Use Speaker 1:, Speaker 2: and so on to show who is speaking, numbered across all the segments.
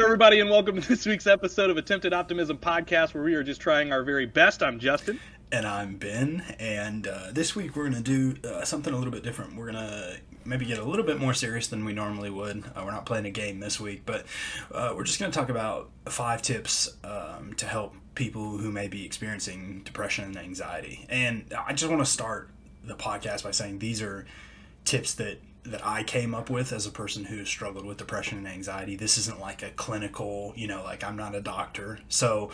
Speaker 1: everybody, and welcome to this week's episode of Attempted Optimism Podcast, where we are just trying our very best. I'm Justin.
Speaker 2: And I'm Ben, and this week we're going to do something a little bit different. We're going to maybe get a little bit more serious than we normally would. We're not playing a game this week, but we're just going to talk about 5 tips to help people who may be experiencing depression and anxiety. And I just want to start the podcast by saying these are tips that I came up with as a person who struggled with depression and anxiety. This isn't like a clinical, like I'm not a doctor. So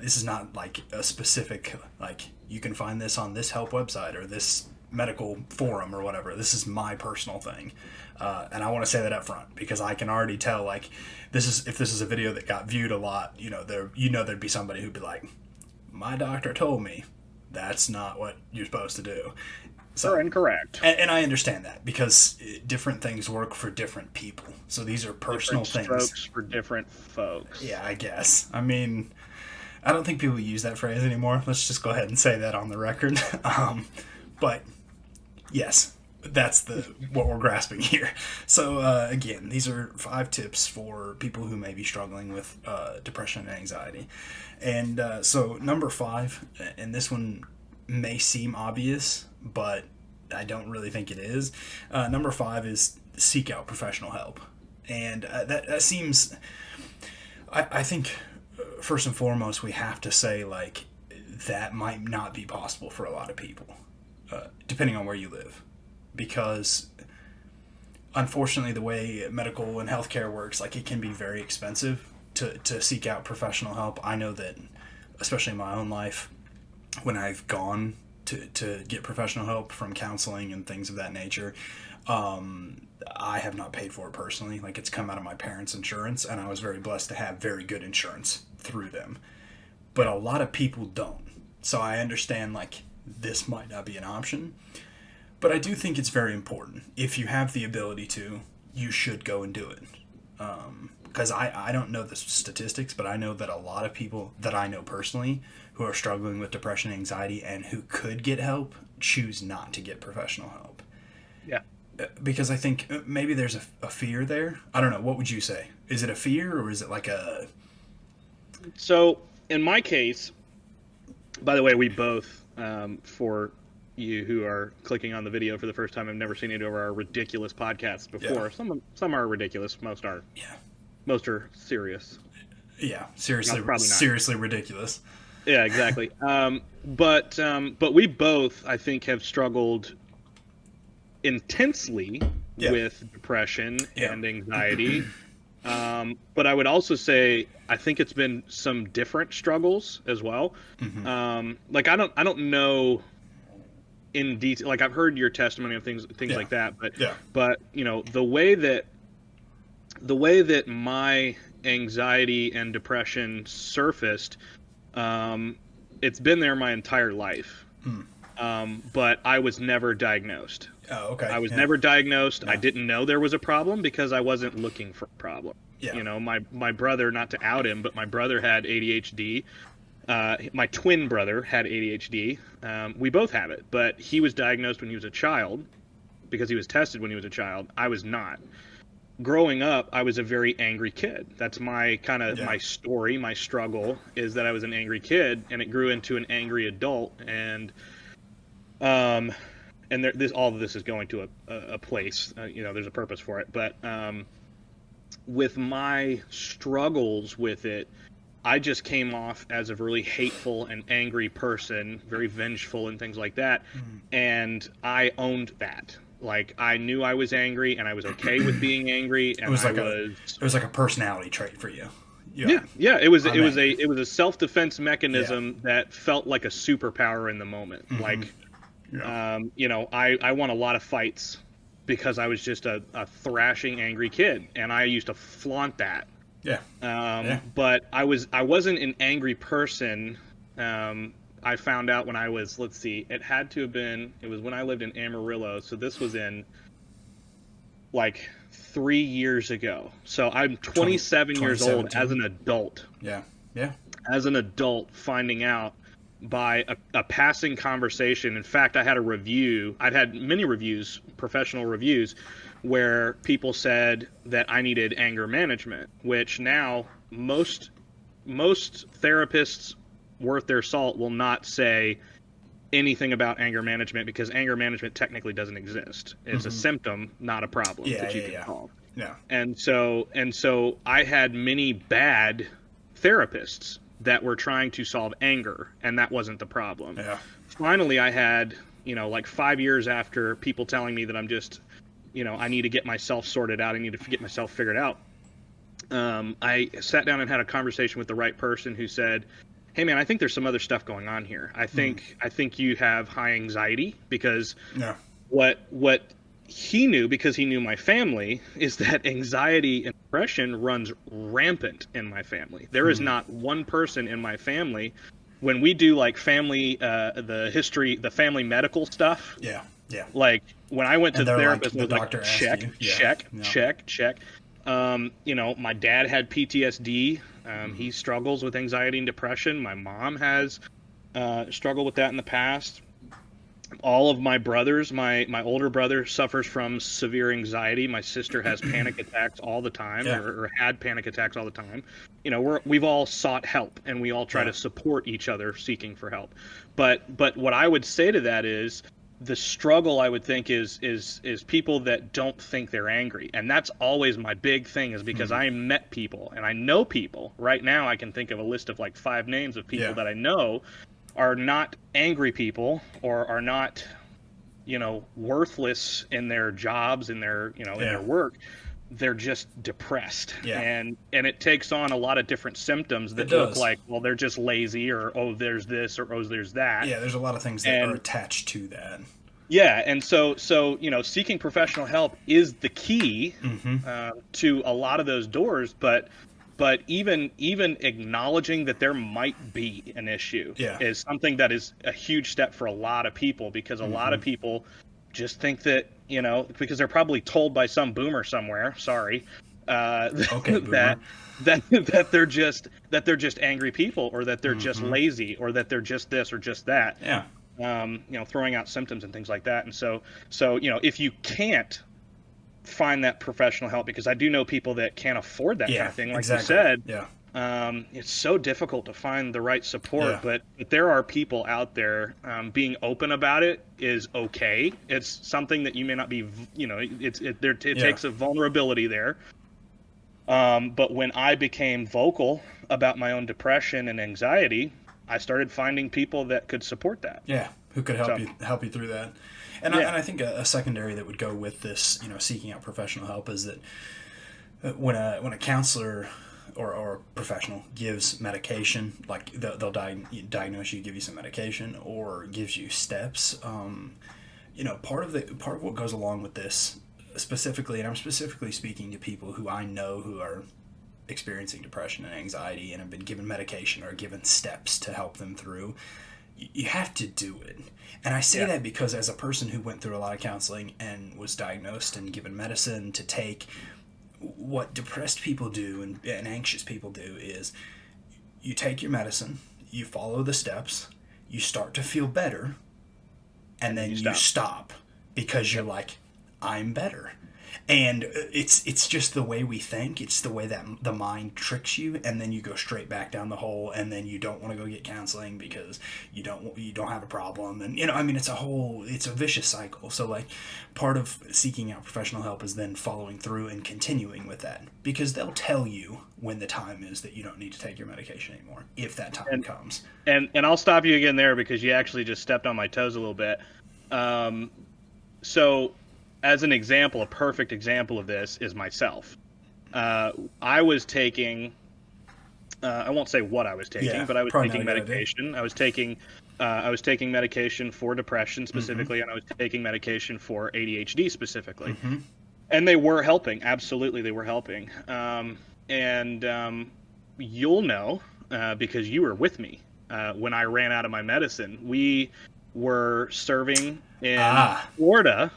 Speaker 2: this is not like a specific, like you can find this on this help website or this medical forum or whatever. This is my personal thing. And I want to say that up front because I can already tell, like, if this is a video that got viewed a lot, there'd be somebody who'd be like, my doctor told me that's not what you're supposed to do.
Speaker 1: So
Speaker 2: incorrect. And I understand that because different things work for different people. So these are personal
Speaker 1: different
Speaker 2: things.
Speaker 1: Strokes for different folks.
Speaker 2: Yeah, I guess. I mean, I don't think people use that phrase anymore. Let's just go ahead and say that on the record. But yes, that's what we're grasping here. So again, these are 5 tips for people who may be struggling with depression and anxiety. And so number 5, and this one may seem obvious, but I don't really think it is. Number 5 is seek out professional help. And that seems, I think, first and foremost, we have to say, like, that might not be possible for a lot of people, depending on where you live. Because, unfortunately, the way medical and healthcare works, like, it can be very expensive to seek out professional help. I know that, especially in my own life, when I've gone to get professional help from counseling and things of that nature, I have not paid for it personally. Like, it's come out of my parents' insurance, and I was very blessed to have very good insurance through them. But a lot of people don't. So I understand, like, this might not be an option. But I do think it's very important. If you have the ability to, you should go and do it. Because I don't know the statistics, but I know that a lot of people that I know personally who are struggling with depression and anxiety and who could get help choose not to get professional help.
Speaker 1: Yeah.
Speaker 2: Because I think maybe there's a fear there. I don't know. What would you say? Is it a fear or is it like a...
Speaker 1: So, in my case, by the way, we both, for you who are clicking on the video for the first time, have never seen any of our ridiculous podcasts before. Yeah. Some are ridiculous. Most are.
Speaker 2: Yeah.
Speaker 1: Most are serious.
Speaker 2: Yeah, seriously ridiculous.
Speaker 1: Yeah, exactly. But we both, I think, have struggled intensely with depression and anxiety. But I would also say I think it's been some different struggles as well. Mm-hmm. Like I don't know in detail. Like I've heard your testimony of things like that. But the way that my anxiety and depression surfaced, it's been there my entire life. But I was never diagnosed.
Speaker 2: Oh, okay.
Speaker 1: I was never diagnosed. No. I didn't know there was a problem because I wasn't looking for a problem. Yeah. My brother, not to out him, but my brother had ADHD. My twin brother had ADHD. We both have it, but he was diagnosed when he was a child because he was tested when he was a child. I was not. Growing up, I was a very angry kid. That's my kind of my story. My struggle is that I was an angry kid, and it grew into an angry adult. And all of this is going to a place. There's a purpose for it. But with my struggles with it, I just came off as a really hateful and angry person, very vengeful and things like that. And I owned that. Like, I knew I was angry, and I was okay with being angry. And
Speaker 2: it was like a personality trait for you.
Speaker 1: Yeah. It was a self-defense mechanism that felt like a superpower in the moment. Mm-hmm. Like, I won a lot of fights because I was just a thrashing, angry kid, and I used to flaunt that. Yeah. But I wasn't an angry person. I found out when I was, it was when I lived in Amarillo. So this was in like 3 years ago. So I'm 27 years old as an adult.
Speaker 2: Yeah.
Speaker 1: As an adult, finding out by a passing conversation. In fact, I'd had many reviews, professional reviews, where people said that I needed anger management, which now most therapists worth their salt will not say anything about anger management, because anger management technically doesn't exist. It's a symptom, not a problem that you can solve.
Speaker 2: Yeah.
Speaker 1: And so I had many bad therapists that were trying to solve anger, and that wasn't the problem.
Speaker 2: Yeah.
Speaker 1: Finally, I had, like 5 years after people telling me that I'm just, I need to get myself sorted out, I need to get myself figured out. I sat down and had a conversation with the right person who said, hey man, I think there's some other stuff going on here. I think you have high anxiety, because what he knew, because he knew my family, is that anxiety and depression runs rampant in my family. There is not one person in my family, when we do like family, the family medical stuff.
Speaker 2: Yeah.
Speaker 1: Like when I went to the therapist,
Speaker 2: like,
Speaker 1: it was like check. My dad had PTSD. He struggles with anxiety and depression. My mom has struggled with that in the past. All of my brothers, my older brother suffers from severe anxiety. My sister has panic attacks all the time, or had panic attacks all the time. We've all sought help, and we all try to support each other seeking for help. But what I would say to that is, the struggle, I would think, is people that don't think they're angry. And that's always my big thing, is because I met people and I know people. Right now I can think of a list of like 5 names of people that I know are not angry people, or are not, worthless in their jobs, in their, in their work. They're just depressed. And it takes on a lot of different symptoms that look like, well, they're just lazy, or, oh, there's this, or, oh, there's that.
Speaker 2: Yeah, there's a lot of things that are attached to that.
Speaker 1: Yeah, and so seeking professional help is the key to a lot of those doors, but even acknowledging that there might be an issue is something that is a huge step for a lot of people, because a lot of people just think that, because they're probably told by some boomer somewhere, that they're just angry people, or that they're just lazy, or that they're just this or just that. Throwing out symptoms and things like that. And so if you can't find that professional help, because I do know people that can't afford that kind of thing, like you said, it's so difficult to find the right support. But there are people out there. Being open about it is okay. It's something that you may not be, it takes a vulnerability there. But when I became vocal about my own depression and anxiety, I started finding people that could support that. Yeah,
Speaker 2: who could help you through that. And I think a secondary that would go with this, seeking out professional help, is that when a counselor or professional gives medication, like they'll diagnose you, give you some medication, or gives you steps. Part of what goes along with this specifically, and I'm specifically speaking to people who I know who are experiencing depression and anxiety and have been given medication or given steps to help them through, you have to do it. And I say that because, as a person who went through a lot of counseling and was diagnosed and given medicine to take, what depressed people do and anxious people do is you take your medicine, you follow the steps, you start to feel better, and then you stop because you're like, I'm better. And it's just the way we think. It's the way that the mind tricks you, and then you go straight back down the hole, and then you don't want to go get counseling because you don't have a problem. And it's a vicious cycle. So like, part of seeking out professional help is then following through and continuing with that, because they'll tell you when the time is that you don't need to take your medication anymore, if that time comes.
Speaker 1: And I'll stop you again there, because you actually just stepped on my toes a little bit. So, as an example, a perfect example of this is myself. I was taking, I won't say what I was taking, but I was taking medication. I was taking medication for depression specifically, and I was taking medication for ADHD specifically. And they were helping. Absolutely, they were helping. You'll know, because you were with me when I ran out of my medicine. We were serving in Florida.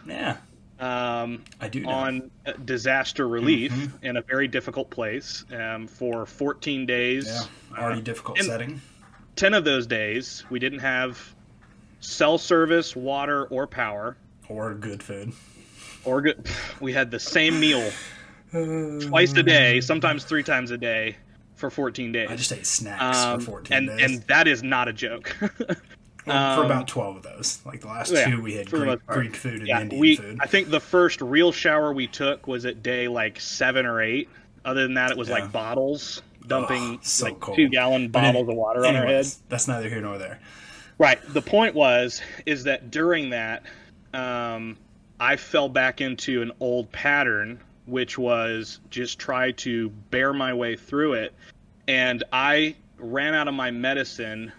Speaker 2: I do know.
Speaker 1: On disaster relief in a very difficult place for 14 days.
Speaker 2: Already difficult setting.
Speaker 1: 10 of those days, we didn't have cell service, water, or power.
Speaker 2: Or good food.
Speaker 1: Or good. We had the same meal twice a day, sometimes 3 times a day for 14 days.
Speaker 2: I just ate snacks for 14 days.
Speaker 1: And that is not a joke.
Speaker 2: For about 12 of those. Like the last 2 we had Greek food and Indian food.
Speaker 1: I think the first real shower we took was at day like 7 or 8. Other than that, it was like bottles, dumping like cold. 2-gallon bottles of water on our heads.
Speaker 2: That's neither here nor there.
Speaker 1: Right. The point is that during that, I fell back into an old pattern, which was just try to bear my way through it. And I ran out of my medicine.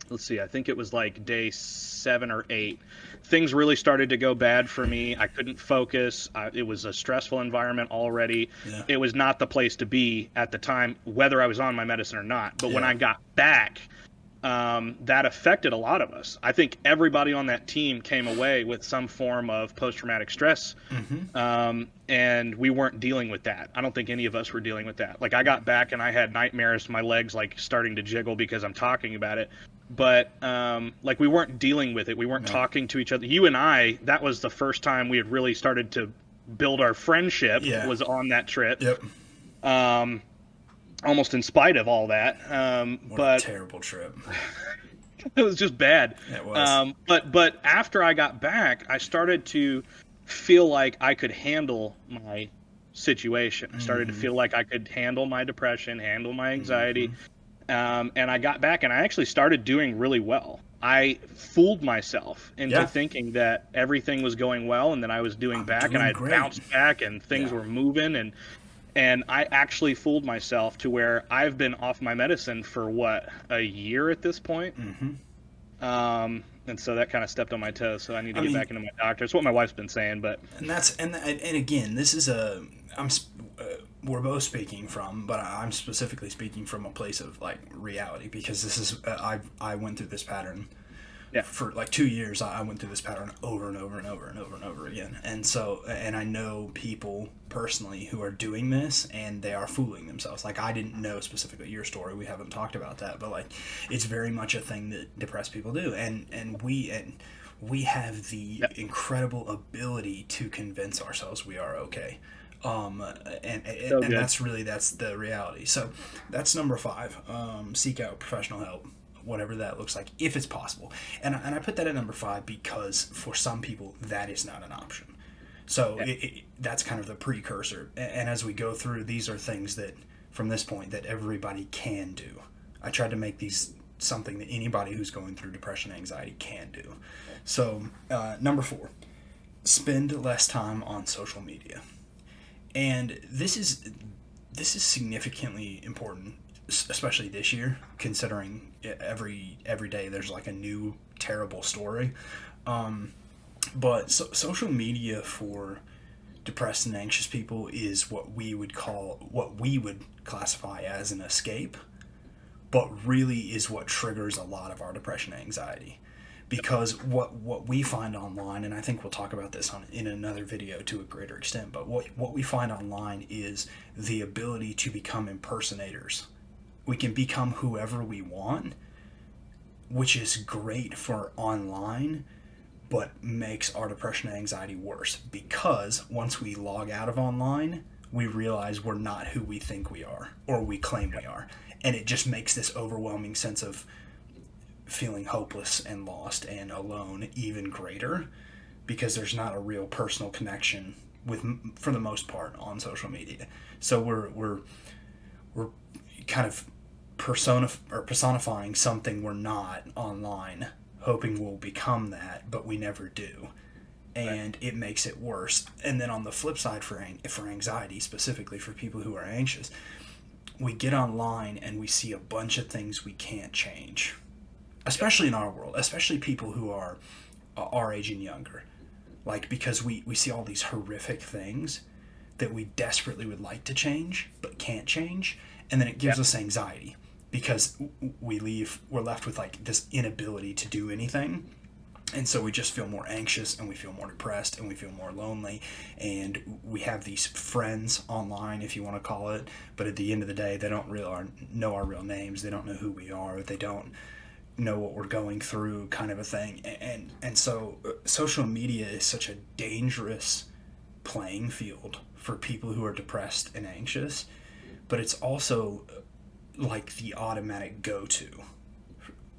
Speaker 1: Let's see, I think it was like day 7 or 8. Things really started to go bad for me. I couldn't focus. It was a stressful environment already. Yeah. It was not the place to be at the time, whether I was on my medicine or not. But when I got back, that affected a lot of us. I think everybody on that team came away with some form of post-traumatic stress, and we weren't dealing with that. I don't think any of us were dealing with that. Like, I got back and I had nightmares, my legs like starting to jiggle because I'm talking about it. But like, we weren't dealing with it. We weren't talking to each other. You and I, that was the first time we had really started to build our friendship. Was on that trip. Almost in spite of all that.
Speaker 2: What a terrible trip.
Speaker 1: It was just bad.
Speaker 2: It was.
Speaker 1: But after I got back, I started to feel like I could handle my situation. I started to feel like I could handle my depression, handle my anxiety. And I got back and I actually started doing really well. I fooled myself into thinking that everything was going well and that I was doing back, and I had bounced back and things were moving, and I actually fooled myself to where I've been off my medicine for a year at this point. And so that kind of stepped on my toes. So I need to get back into my doctor. It's what my wife's been saying, but
Speaker 2: and again, this is we're both speaking from, but I'm specifically speaking from a place of like reality, because this is I went through this pattern. For like 2 years, I went through this pattern over and over and over and over and over again. And so, and I know people personally who are doing this, and they are fooling themselves. Like, I didn't know specifically your story. We haven't talked about that, but like, it's very much a thing that depressed people do. And we have the incredible ability to convince ourselves we are okay. And that's the reality. So that's number 5. Seek out professional help, whatever that looks like, if it's possible. And I put that at number 5 because for some people that is not an option. So that's kind of the precursor. And as we go through, these are things that, from this point, that everybody can do. I tried to make these something that anybody who's going through depression and anxiety can do. So number 4, spend less time on social media. And this is significantly important, especially this year, considering every day there's like a new terrible story. But social media for depressed and anxious people is what we would classify as an escape, but really is what triggers a lot of our depression and anxiety. Because what we find online, and I think we'll talk about this in another video to a greater extent, but what we find online is the ability to become impersonators. We can become whoever we want, which is great for online, but makes our depression and anxiety worse, because once we log out of online, we realize we're not who we think we are, or we claim we are. And it just makes this overwhelming sense of feeling hopeless and lost and alone even greater, because there's not a real personal connection for the most part, on social media. So we're kind of personifying something we're not online, hoping we'll become that, but we never do. And it makes it worse. And then on the flip side, for anxiety, specifically for people who are anxious, we get online and we see a bunch of things we can't change. Especially in our world, especially people who are our age and younger. Like, because we see all these horrific things that we desperately would like to change, but can't change. And then it gives us anxiety, because we're left with like this inability to do anything. And so we just feel more anxious, and we feel more depressed, and we feel more lonely, and we have these friends online, if you want to call it, but at the end of the day, they don't really know our real names, they don't know who we are, they don't know what we're going through, kind of a thing. And so social media is such a dangerous playing field for people who are depressed and anxious, but it's also like the automatic go-to.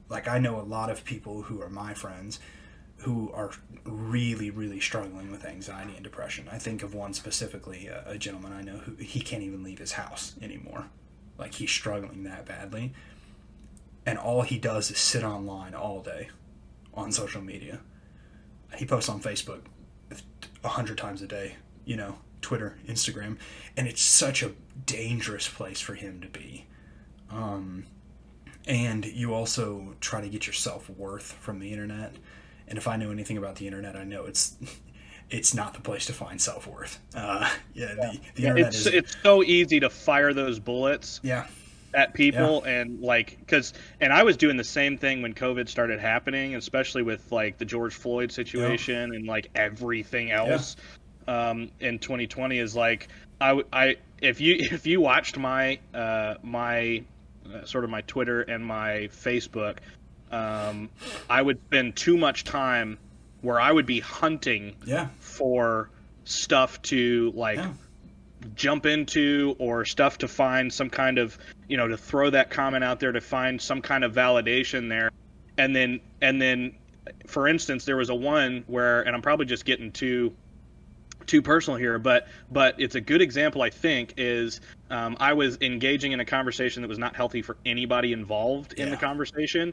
Speaker 2: Like, I know a lot of people who are my friends who are really, really struggling with anxiety and depression. I think of one specifically, a gentleman I know who he can't even leave his house anymore. Like, he's struggling that badly. And all he does is sit online all day on social media. He posts on Facebook 100 times a day, Twitter, Instagram, and it's such a dangerous place for him to be. And you also try to get your self-worth from the internet. And if I know anything about the internet, I know it's not the place to find self-worth. The internet is... It's
Speaker 1: so easy to fire those bullets at people, and and I was doing the same thing when COVID started happening, especially with like the George Floyd situation and like everything else in 2020 is like if you watched my sort of my Twitter and my Facebook, I would spend too much time where I would be hunting for stuff to jump into, or stuff to find some kind of, to throw that comment out there to find some kind of validation there. And then for instance, there was a one where, and I'm probably just getting too personal here, but it's a good example, I think, is I was engaging in a conversation that was not healthy for anybody involved in the conversation,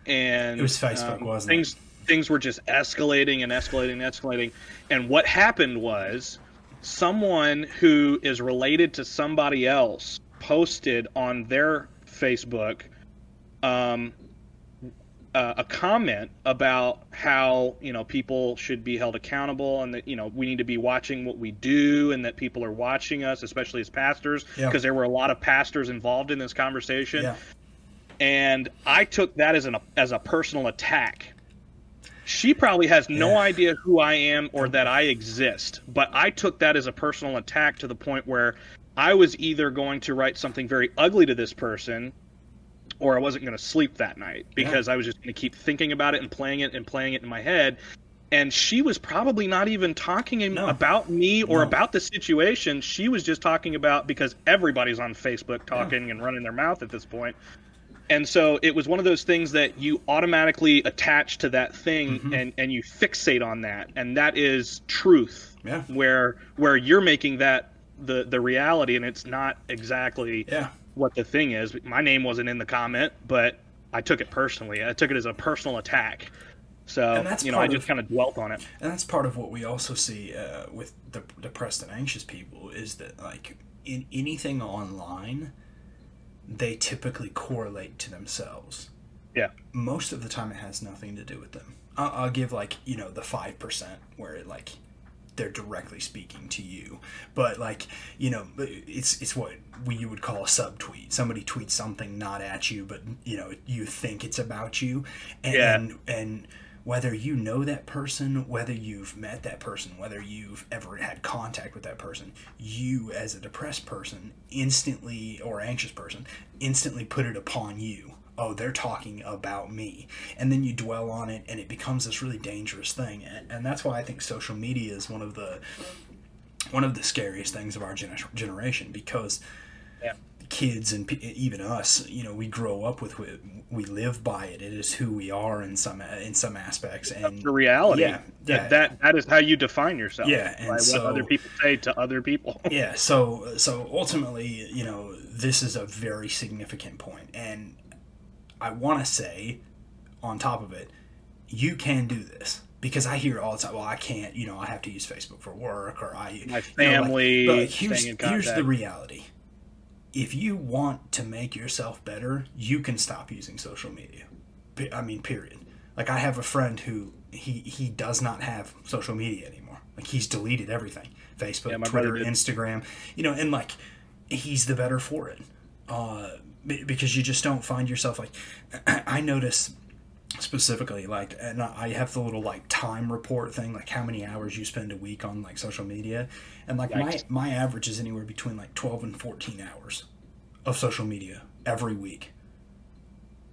Speaker 1: and
Speaker 2: it was Facebook, wasn't it?
Speaker 1: Things were just escalating and escalating and escalating, and what happened was someone who is related to somebody else posted on their Facebook a comment about how people should be held accountable, and that we need to be watching what we do, and that people are watching us, especially as pastors, because there were a lot of pastors involved in this conversation. And I took that as a personal attack. She probably has no idea who I am or that I exist, but I took that as a personal attack to the point where I was either going to write something very ugly to this person, or I wasn't going to sleep that night, because I was just going to keep thinking about it and playing it in my head. And she was probably not even talking about me or about the situation. She was just talking about, because everybody's on Facebook talking and running their mouth at this point. And so it was one of those things that you automatically attach to that thing, and you fixate on that. And that is truth, where you're making that the reality, and it's not exactly what the thing is. My name wasn't in the comment, but I took it personally. I took it as a personal attack. So, I just kind of dwelt on it.
Speaker 2: And that's part of what we also see with the depressed and anxious people, is that, like, in anything online, they typically correlate to themselves.
Speaker 1: Yeah.
Speaker 2: Most of the time it has nothing to do with them. I'll give, the 5% where it, they're directly speaking to you. But, it's what you would call a subtweet. Somebody tweets something not at you, but, you think it's about you. And whether you know that person, whether you've met that person, whether you've ever had contact with that person, you as a depressed person instantly, or anxious person, instantly put it upon you. Oh, they're talking about me. And then you dwell on it, and it becomes this really dangerous thing. And that's why I think social media is one of the scariest things of our generation, because kids and even us, we grow up with it, we live by it. It is who we are in some aspects, and
Speaker 1: that's the reality. That is how you define yourself.
Speaker 2: And
Speaker 1: by what other people say to other people.
Speaker 2: So ultimately, this is a very significant point, and I want to say, on top of it, you can do this. Because I hear all the time, well, I can't, I have to use Facebook for work, or
Speaker 1: my family.
Speaker 2: Here's the reality. If you want to make yourself better, you can stop using social media. Period. I have a friend who he does not have social media anymore. He's deleted everything. Facebook, Twitter, Instagram, and he's the better for it. Because you just don't find yourself I notice specifically, like, and I have the little like time report thing, like how many hours you spend a week on like social media, and like my average is anywhere between like 12 and 14 hours of social media every week.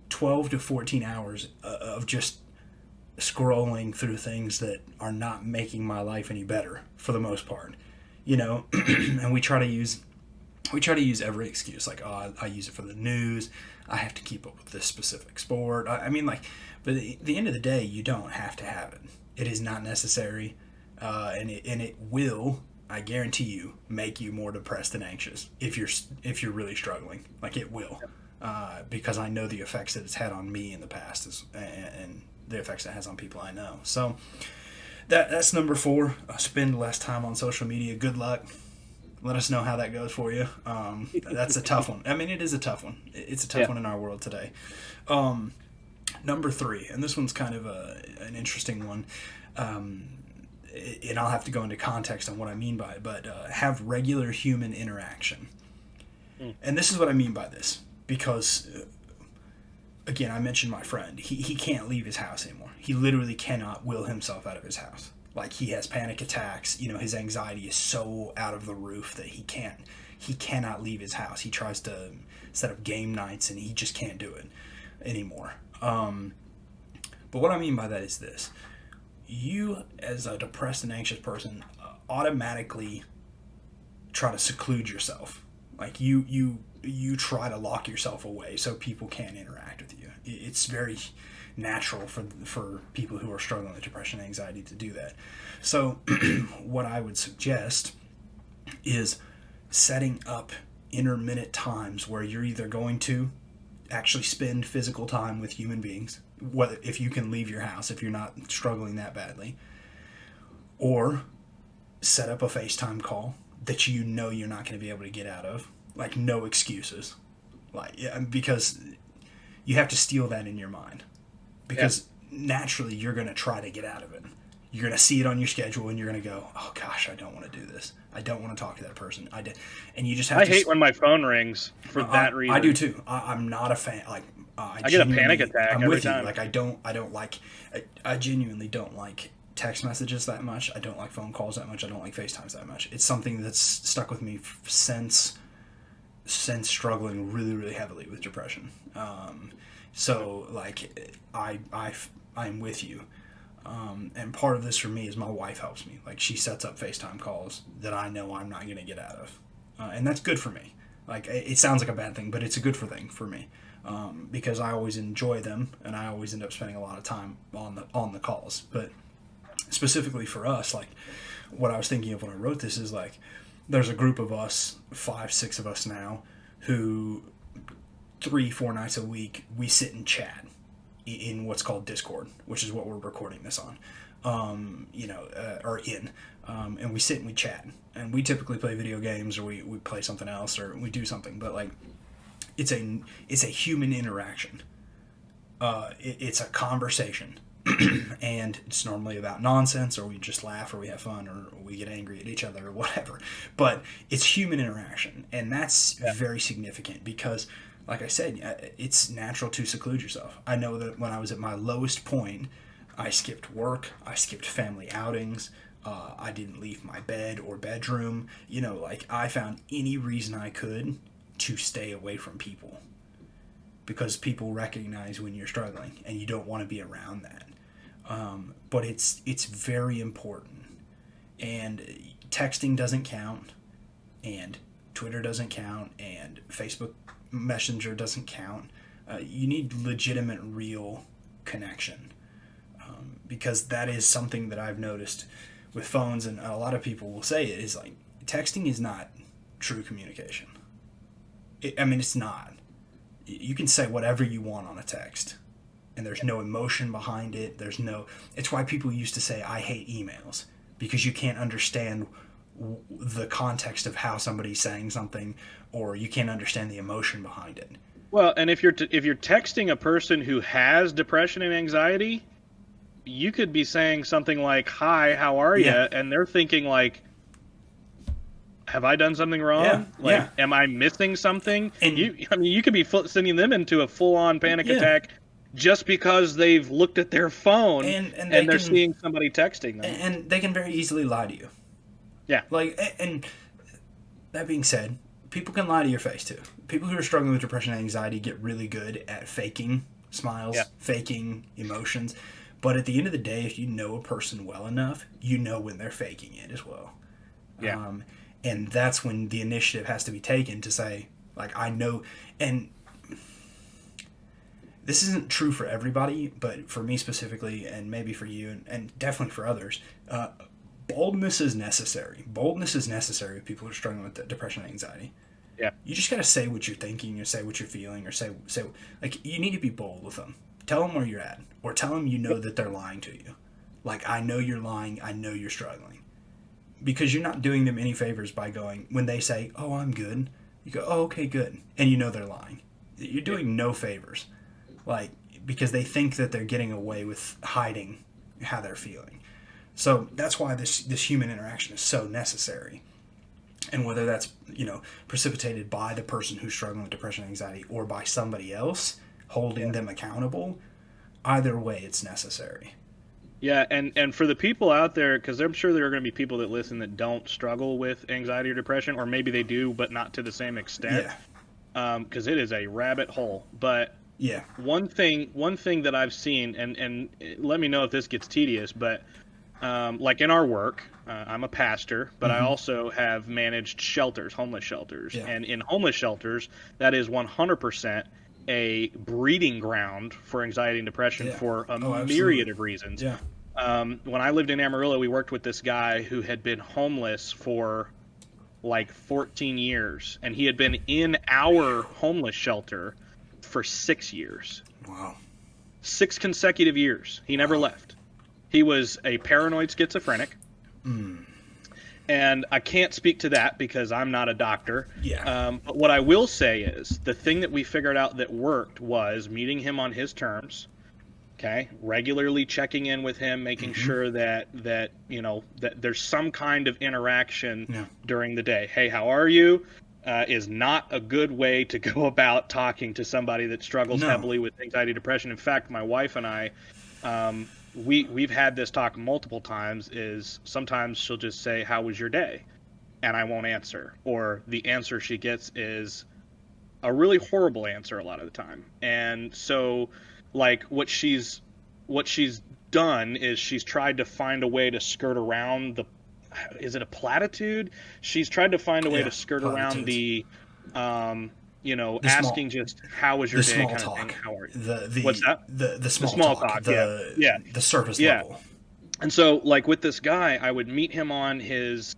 Speaker 2: 12 to 14 hours of just scrolling through things that are not making my life any better for the most part, and we try to use every excuse, like, oh, I use it for the news, I have to keep up with this specific sport. I mean, like, but at the end of the day, you don't have to have it. It is not necessary, and it will, I guarantee you, make you more depressed and anxious if you're really struggling. Like, it will, because I know the effects that it's had on me in the past, and the effects it has on people I know. So that's number 4. Spend less time on social media. Good luck. Let us know how that goes for you. That's a tough one. I mean, it is a tough one. It's a tough one in our world today. Number 3, and this one's kind of an interesting one, and I'll have to go into context on what I mean by it, but have regular human interaction. And this is what I mean by this, because, again, I mentioned my friend. He can't leave his house anymore. He literally cannot will himself out of his house. Like, he has panic attacks. His anxiety is so out of the roof that he cannot leave his house. He tries to set up game nights, and he just can't do it anymore. But what I mean by that is this. You, as a depressed and anxious person, automatically try to seclude yourself. Like, you try to lock yourself away so people can't interact with you. It's very natural for people who are struggling with depression and anxiety to do that. So what I would suggest is setting up intermittent times where you're either going to actually spend physical time with human beings, whether if you can leave your house, if you're not struggling that badly, or set up a FaceTime call that you're not going to be able to get out of, like, no excuses, because you have to steal that in your mind, because naturally you're going to try to get out of it. You're going to see it on your schedule, and you're going to go, oh gosh, I don't want to do this. I don't want to talk to that person. And you just have
Speaker 1: I hate when my phone rings for that reason.
Speaker 2: I do too. I'm not a fan. Like,
Speaker 1: I get a panic attack every time.
Speaker 2: Like, I genuinely don't like text messages that much. I don't like phone calls that much. I don't like FaceTimes that much. It's something that's stuck with me since struggling really, really heavily with depression. So, like, I'm with you. And part of this for me is my wife helps me. Like, she sets up FaceTime calls that I know I'm not going to get out of. And that's good for me. Like, it sounds like a bad thing, but it's a good thing for me. Because I always enjoy them, and I always end up spending a lot of time on the calls. But specifically for us, like, what I was thinking of when I wrote this is, like, there's a group of us, 5-6 of us now, who 3-4 nights a week, we sit and chat in what's called Discord, which is what we're recording this on, and we sit and we chat, and we typically play video games, or we play something else, or we do something, but, like, it's a human interaction. It's a conversation, and it's normally about nonsense, or we just laugh, or we have fun, or we get angry at each other, or whatever, but it's human interaction, and that's very significant, because, like I said, it's natural to seclude yourself. I know that when I was at my lowest point, I skipped work, I skipped family outings, I didn't leave my bed or bedroom. Like, I found any reason I could to stay away from people, because people recognize when you're struggling, and you don't want to be around that. But it's very important. And texting doesn't count, and Twitter doesn't count, and Facebook Messenger doesn't count. You need legitimate, real connection, because that is something that I've noticed with phones, and a lot of people will say it is, like, texting is not true communication. It's not. You can say whatever you want on a text, and there's no emotion behind it. It's why people used to say, I hate emails, because you can't understand the context of how somebody's saying something, or you can't understand the emotion behind it.
Speaker 1: Well, and if you're texting a person who has depression and anxiety, you could be saying something like, "Hi, how are you?" And they're thinking, like, have I done something wrong? Am I missing something? And you could be sending them into a full-on panic attack
Speaker 2: just
Speaker 1: because they've looked at their phone
Speaker 2: and
Speaker 1: they're seeing somebody texting them.
Speaker 2: And they can very easily lie to you.
Speaker 1: Yeah.
Speaker 2: Like, and that being said, people can lie to your face too. People who are struggling with depression and anxiety get really good at faking smiles, faking emotions. But at the end of the day, if you know a person well enough, you know when they're faking it as well.
Speaker 1: Yeah.
Speaker 2: And that's when the initiative has to be taken to say, like, I know. And this isn't true for everybody, but for me specifically, and maybe for you, and definitely for others, boldness is necessary. Boldness is necessary with people who are struggling with depression and anxiety.
Speaker 1: Yeah.
Speaker 2: You just got to say what you're thinking, or say what you're feeling, or say, like, you need to be bold with them. Tell them where you're at, or tell them you know that they're lying to you. Like, I know you're lying, I know you're struggling. Because you're not doing them any favors by going, when they say, oh, I'm good, you go, oh, okay, good. And you know they're lying. You're doing no favors. Like, because they think that they're getting away with hiding how they're feeling. So that's why this human interaction is so necessary. And whether that's, precipitated by the person who's struggling with depression and anxiety or by somebody else holding them accountable, either way it's necessary.
Speaker 1: Yeah, and for the people out there, because I'm sure there are going to be people that listen that don't struggle with anxiety or depression, or maybe they do, but not to the same extent.
Speaker 2: Yeah.
Speaker 1: Because it is a rabbit hole. But
Speaker 2: yeah,
Speaker 1: one thing that I've seen, and let me know if this gets tedious, but like in our work, I'm a pastor, but I also have managed shelters, homeless shelters, and in homeless shelters, that is 100% a breeding ground for anxiety and depression for a myriad of reasons.
Speaker 2: Yeah.
Speaker 1: When I lived in Amarillo, we worked with this guy who had been homeless for like 14 years, and he had been in our homeless shelter for 6 years.
Speaker 2: Wow.
Speaker 1: 6 consecutive years. He never left. He was a paranoid schizophrenic. And I can't speak to that because I'm not a doctor.
Speaker 2: Yeah.
Speaker 1: But what I will say is the thing that we figured out that worked was meeting him on his terms. Okay, regularly checking in with him, making sure that there's some kind of interaction during the day. Hey, how are you? Is not a good way to go about talking to somebody that struggles heavily with anxiety, depression. In fact, my wife and I, we've had this talk multiple times. Is sometimes she'll just say, "How was your day?" and I won't answer, or the answer she gets is a really horrible answer a lot of the time. And so, like, what she's done is she's tried to find a way to skirt around is it a platitude? She's tried to find a way to skirt around the asking just how was your day kind of thing. How are you? What's that?
Speaker 2: The small talk. The surface level.
Speaker 1: And so, like, with this guy, I would meet him on his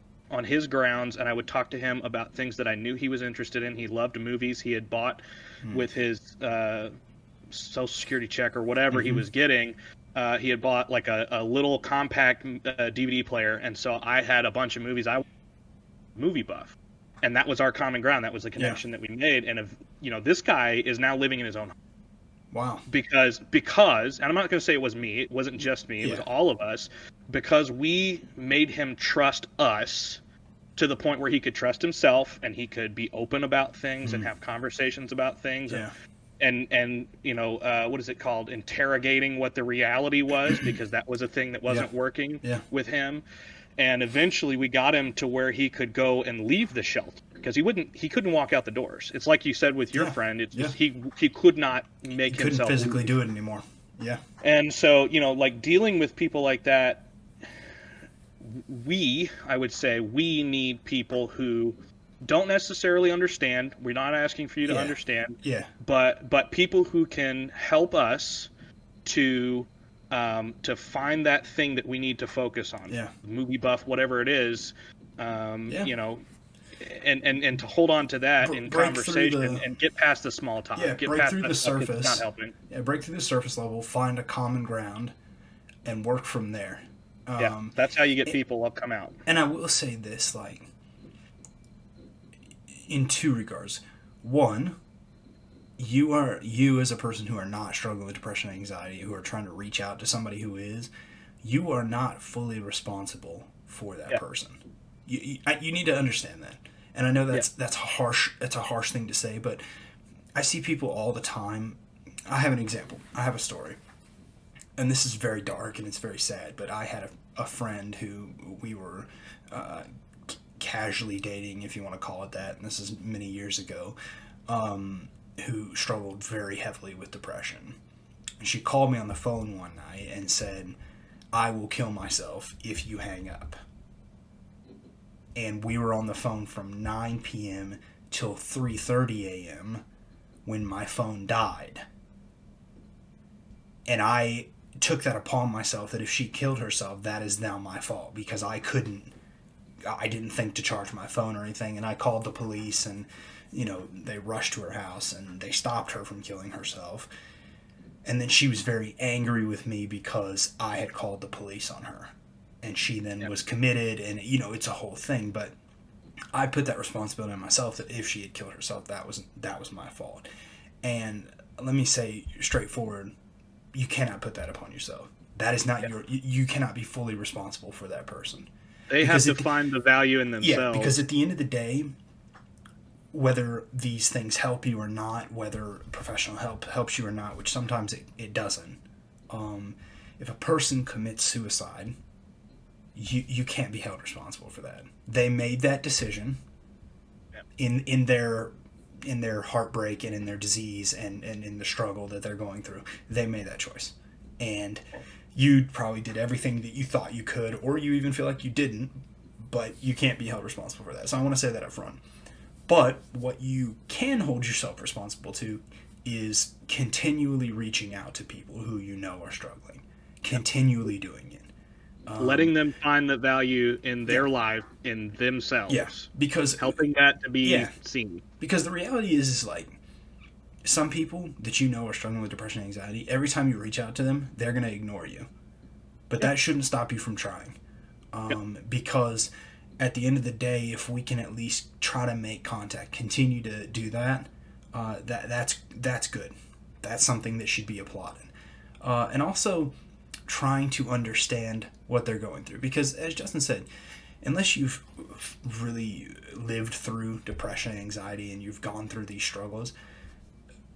Speaker 1: grounds, and I would talk to him about things that I knew he was interested in. He loved movies. He had bought with his Social Security check or whatever he was getting. He had bought like a little compact DVD player, and so I had a bunch of movies. I was a movie buff, and that was our common ground. That was the connection that we made. And this guy is now living in his own home.
Speaker 2: Wow.
Speaker 1: Because, and I'm not going to say it was me. It wasn't just me. It was all of us. Because we made him trust us to the point where he could trust himself, and he could be open about things and have conversations about things. And what is it called? Interrogating what the reality was, because that was a thing that wasn't working with him. And eventually we got him to where he could go and leave the shelter, because he couldn't walk out the doors. It's like you said with your friend. It's just, he could not make himself.
Speaker 2: Couldn't physically do it anymore. Yeah.
Speaker 1: And so, like, dealing with people like that, I would say we need people who don't necessarily understand. We're not asking for you to understand.
Speaker 2: Yeah.
Speaker 1: But people who can help us to find that thing that we need to focus on.
Speaker 2: Yeah.
Speaker 1: Movie buff, whatever it is. And to hold on to that in conversation and get past the small talk.
Speaker 2: Yeah, break through the surface.
Speaker 1: It's not helping.
Speaker 2: Yeah, break through the surface level, find a common ground, and work from there.
Speaker 1: That's how you get people to come out.
Speaker 2: And I will say this, like, in 2 regards. One, you as a person who are not struggling with depression and anxiety, who are trying to reach out to somebody who is, you are not fully responsible for that person. You need to understand that. And I know that's harsh. That's a harsh thing to say, but I see people all the time I have an example. I have a story. And this is very dark and it's very sad, but I had a friend who we were casually dating, if you want to call it that, and this is many years ago, who struggled very heavily with depression. And she called me on the phone one night and said, "I will kill myself if you hang up." And we were on the phone from 9 p.m. till 3:30 a.m. when my phone died. And I took that upon myself that if she killed herself, that is now my fault, because I didn't think to charge my phone or anything. And I called the police, and they rushed to her house and they stopped her from killing herself. And then she was very angry with me because I had called the police on her, and she then was committed, and it's a whole thing. But I put that responsibility on myself that if she had killed herself, that was my fault. And let me say straightforward, you cannot put that upon yourself. That is not you cannot be fully responsible for that person.
Speaker 1: They have to find the value in themselves.
Speaker 2: Yeah, because at the end of the day, whether these things help you or not, whether professional help helps you or not, which sometimes it doesn't, if a person commits suicide, you can't be held responsible for that. They made that decision in their heartbreak and in their disease and in the struggle that they're going through. They made that choice. And you probably did everything that you thought you could, or you even feel like you didn't, but you can't be held responsible for that. So I want to say that up front. But what you can hold yourself responsible to is continually reaching out to people who you know are struggling, continually doing it.
Speaker 1: Letting them find the value in their life, in themselves.
Speaker 2: Yeah, because
Speaker 1: helping that to be seen.
Speaker 2: Because the reality is like, some people that are struggling with depression and anxiety, every time you reach out to them, they're going to ignore you. But that shouldn't stop you from trying. Because at the end of the day, if we can at least try to make contact, continue to do that, that's good. That's something that should be applauded. And also trying to understand what they're going through. Because as Justin said, unless you've really lived through depression and anxiety and you've gone through these struggles,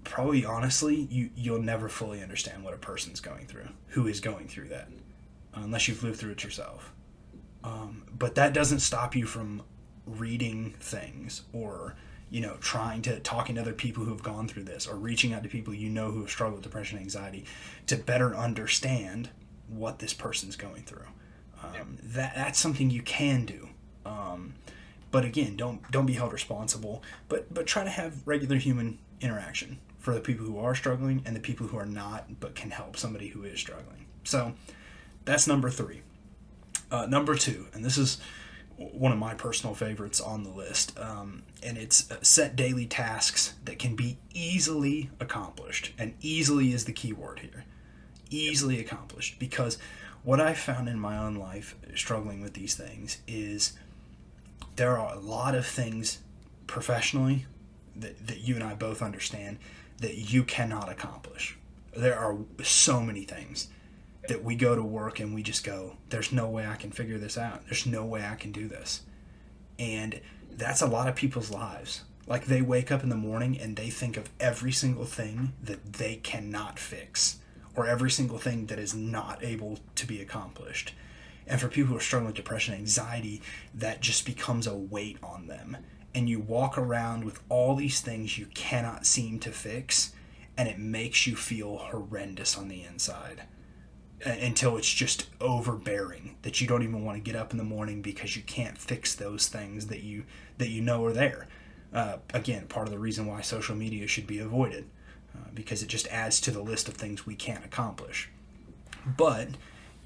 Speaker 2: probably honestly, you'll never fully understand what a person's going through, who is going through that, unless you've lived through it yourself. But that doesn't stop you from reading things or, talking to other people who have gone through this, or reaching out to people who have struggled with depression and anxiety to better understand what this person's going through. That's something you can do. But again, don't be held responsible, but try to have regular human interaction for the people who are struggling and the people who are not, but can help somebody who is struggling. So that's number 3. Number 2, and this is one of my personal favorites on the list, and it's set daily tasks that can be easily accomplished. And easily is the key word here. Easily accomplished. Because what I found in my own life struggling with these things is there are a lot of things professionally that you and I both understand that you cannot accomplish. There are so many things that we go to work and we just go, there's no way I can figure this out. There's no way I can do this. And that's a lot of people's lives. Like, they wake up in the morning and they think of every single thing that they cannot fix, or every single thing that is not able to be accomplished. And for people who are struggling with depression and anxiety, that just becomes a weight on them. And you walk around with all these things you cannot seem to fix, and it makes you feel horrendous on the inside. Until it's just overbearing, that you don't even want to get up in the morning because you can't fix those things that you know are there. Again, part of the reason why social media should be avoided, because it just adds to the list of things we can't accomplish. But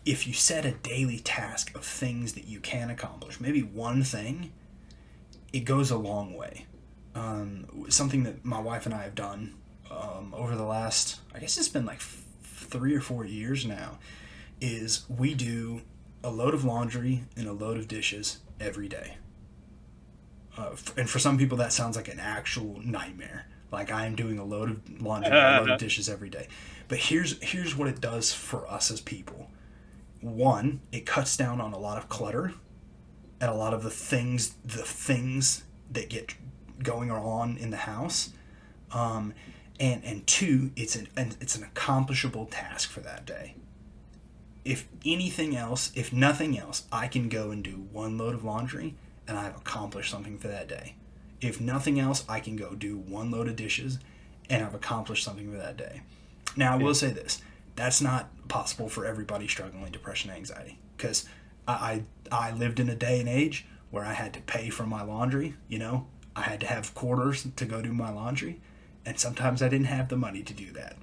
Speaker 2: if you set a daily task of things that you can accomplish, maybe one thing, it goes a long way. Something that my wife and I have done over the last, I guess it's been like 3 or 4 years now, is we do a load of laundry and a load of dishes every day. And for some people that sounds like an actual nightmare. Like, I am doing a load of laundry and a load of dishes every day. But here's what it does for us as people. One, it cuts down on a lot of clutter and a lot of the things that get going on in the house. And two, it's an accomplishable task for that day. If nothing else, I can go and do one load of laundry and I've accomplished something for that day. If nothing else, I can go do one load of dishes and I've accomplished something for that day. Now, I will say this. That's not possible for everybody struggling with depression and anxiety, because I lived in a day and age where I had to pay for my laundry. I had to have quarters to go do my laundry, and sometimes I didn't have the money to do that.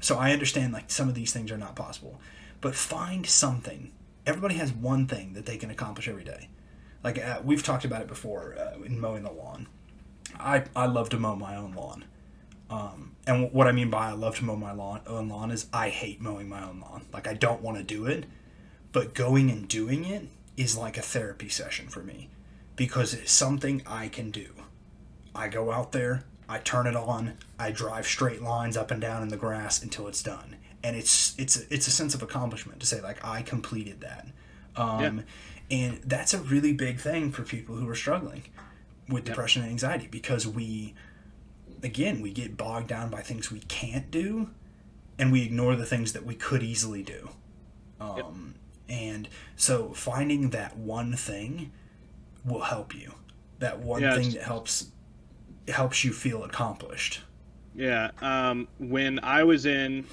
Speaker 2: So I understand like some of these things are not possible. But find something. Everybody has one thing that they can accomplish every day. Like we've talked about it before in mowing the lawn. I love to mow my own lawn. And what I mean by I love to mow my own lawn is I hate mowing my own lawn. Like I don't want to do it. But going and doing it is like a therapy session for me. Because it's something I can do. I go out there, I turn it on, I drive straight lines up and down in the grass until it's done. And it's a sense of accomplishment to say like I completed that, and that's a really big thing for people who are struggling with depression and anxiety, because we get bogged down by things we can't do, and we ignore the things that we could easily do, and so finding that one thing will help you. That one thing that helps you feel accomplished.
Speaker 1: Yeah. When I was in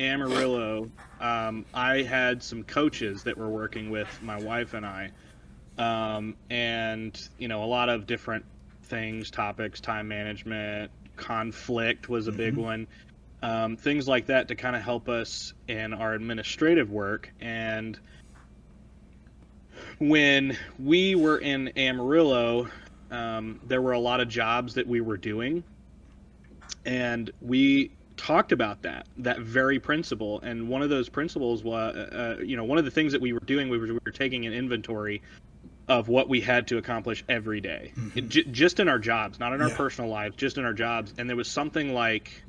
Speaker 1: Amarillo, I had some coaches that were working with my wife and I, and a lot of different things, topics, time management, conflict was a big one, things like that to kind of help us in our administrative work. And when we were in Amarillo, there were a lot of jobs that we were doing, and we talked about that very principle. And one of those principles was, one of the things that we were doing, we were taking an inventory of what we had to accomplish every day, just in our jobs, not in our personal lives, just in our jobs. And there was something like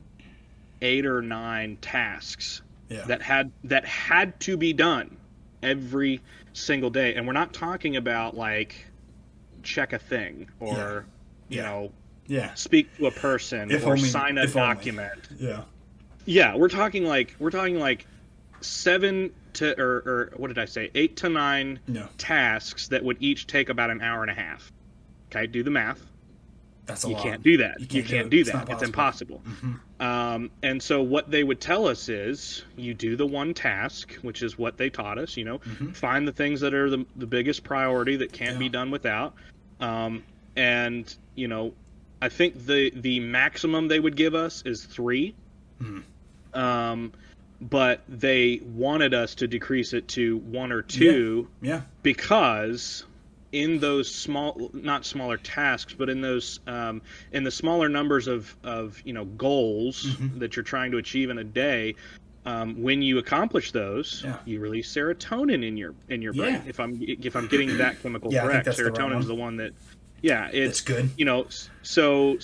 Speaker 1: 8 or 9 tasks that had to be done every single day. And we're not talking about like check a thing or speak to a person or sign a document. We're talking like 7 to or what did I say? 8 to 9 tasks that would each take about an hour and a half. Okay, do the math.
Speaker 2: That's a lot.
Speaker 1: Can't do that. You can't do that. It's impossible. And so what they would tell us is you do the one task, which is what they taught us, find the things that are the biggest priority that can't be done without. And, I think the maximum they would give us is 3. But they wanted us to decrease it to 1 or 2 because in those not smaller tasks, but in those in the smaller numbers of goals that you're trying to achieve in a day, when you accomplish those, you release serotonin in your brain. If I'm getting that chemical correct, serotonin is the one that it's
Speaker 2: good.
Speaker 1: So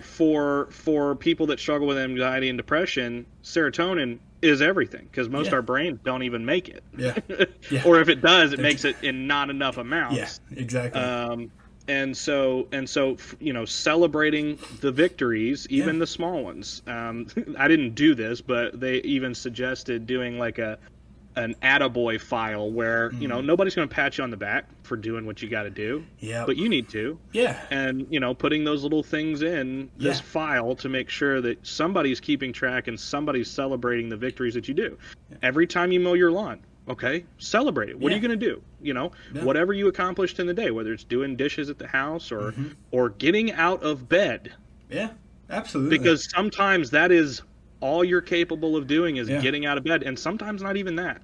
Speaker 1: for people that struggle with anxiety and depression, serotonin is everything, because most our brains don't even make it. Or if it does, it makes it in not enough amounts.
Speaker 2: Exactly.
Speaker 1: And so celebrating the victories, even the small ones. I didn't do this, but they even suggested doing like an attaboy file where nobody's going to pat you on the back for doing what you got to do, but you need to, and putting those little things in this file to make sure that somebody's keeping track and somebody's celebrating the victories that you do. Every time you mow your lawn, celebrate it. What are you going to do? Whatever you accomplished in the day, whether it's doing dishes at the house or getting out of bed.
Speaker 2: Absolutely.
Speaker 1: Because sometimes that is all you're capable of doing is getting out of bed, and sometimes not even that.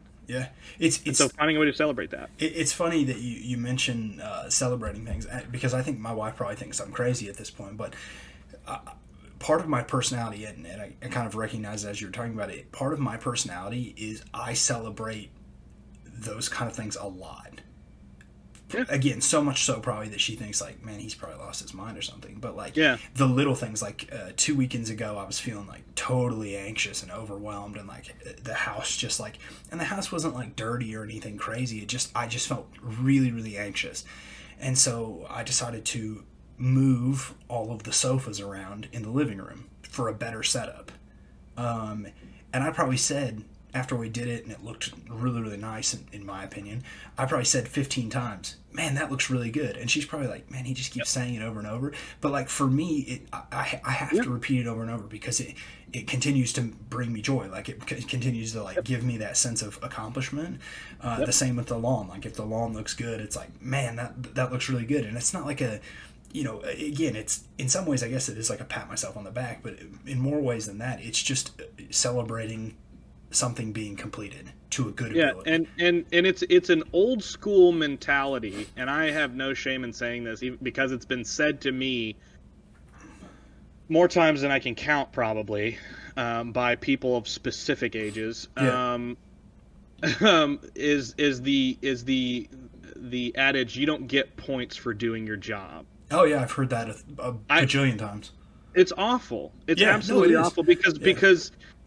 Speaker 1: It's so finding a way to celebrate that.
Speaker 2: It's funny that you mention celebrating things, because I think my wife probably thinks I'm crazy at this point, but part of my personality, and I kind of recognize as you're talking about it, part of my personality is I celebrate those kind of things a lot. Again, so much so probably that she thinks like, man, he's probably lost his mind or something. But like the little things, like 2 weekends ago, I was feeling like totally anxious and overwhelmed, and like the house just like, and the house wasn't like dirty or anything crazy. I just felt really, really anxious. And so I decided to move all of the sofas around in the living room for a better setup. And I probably said, after we did it and it looked really, really nice, in my opinion, I probably said 15 times, man, that looks really good. And she's probably like, man, he just keeps saying it over and over. But like for me, I have to repeat it over and over because it continues to bring me joy. Like it continues to like give me that sense of accomplishment. The same with the lawn. Like if the lawn looks good, it's like, man, that looks really good. And it's not like again, it's in some ways, I guess it is like a pat myself on the back, but in more ways than that, it's just celebrating something being completed to a good ability.
Speaker 1: And it's an old school mentality, and I have no shame in saying this because it's been said to me more times than I can count, probably, by people of specific ages. Is the adage, you don't get points for doing your job.
Speaker 2: Oh yeah, I've heard that a bajillion times.
Speaker 1: It's awful. It's absolutely awful because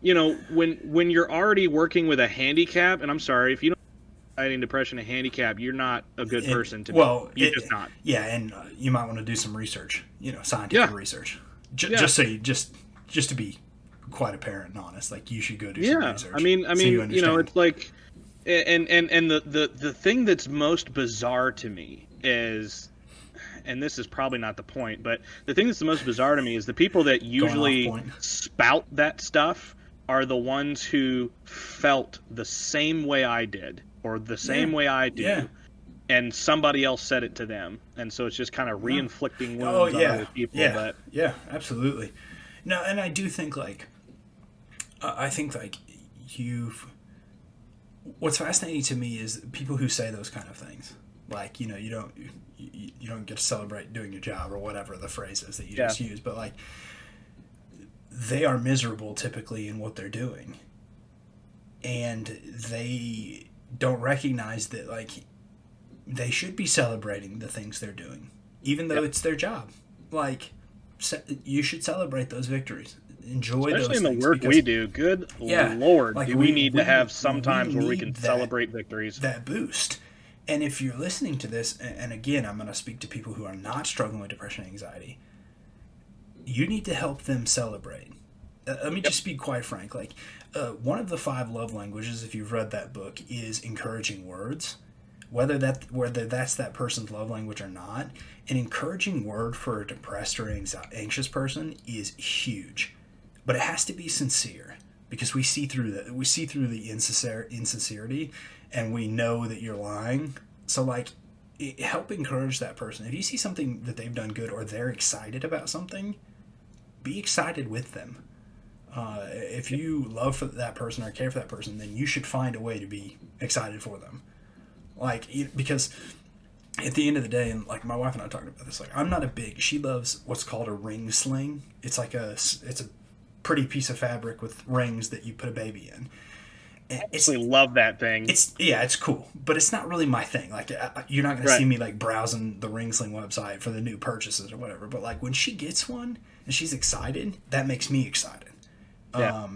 Speaker 1: when you're already working with a handicap, and I'm sorry if you don't have anxiety and depression, a handicap, you're not a good person to be. Well, you're just not.
Speaker 2: Yeah, and you might want to do some research, scientific research, just to be quite apparent and honest. Like you should go do some research.
Speaker 1: I mean, it's like, and the thing that's most bizarre to me is, and this is probably not the point, but the thing that's the most bizarre to me is the people that usually spout that stuff are the ones who felt the same way I did, or the same way I do, and somebody else said it to them, and so it's just kind of re-inflicting wounds on other people.
Speaker 2: Yeah, absolutely. No, and I do think what's fascinating to me is people who say those kind of things, like you don't get to celebrate doing your job or whatever the phrase is that you just use, but like they are miserable typically in what they're doing, and they don't recognize that like they should be celebrating the things they're doing, even though it's their job. Like you should celebrate those victories. Enjoy
Speaker 1: especially
Speaker 2: those
Speaker 1: in the
Speaker 2: things
Speaker 1: work we do. Good Lord, like we need to have some times where we can celebrate victories.
Speaker 2: That boost. And if you're listening to this, and again, I'm going to speak to people who are not struggling with depression and anxiety, you need to help them celebrate. Let me just be quite frank. Like, one of the 5 love languages, if you've read that book, is encouraging words. Whether that's that person's love language or not, an encouraging word for a depressed or anxious person is huge. But it has to be sincere, because we see through the insincerity, and we know that you're lying. So like, help encourage that person. If you see something that they've done good, or they're excited about something, be excited with them. If you love for that person or care for that person, then you should find a way to be excited for them. Like, because at the end of the day, and like my wife and I talked about this, like she loves what's called a ring sling. It's like it's a pretty piece of fabric with rings that you put a baby in.
Speaker 1: I actually love that thing.
Speaker 2: It's cool, but it's not really my thing. Like you're not going to see me like browsing the Ring Sling website for the new purchases or whatever. But like when she gets one and she's excited, that makes me excited. Yeah.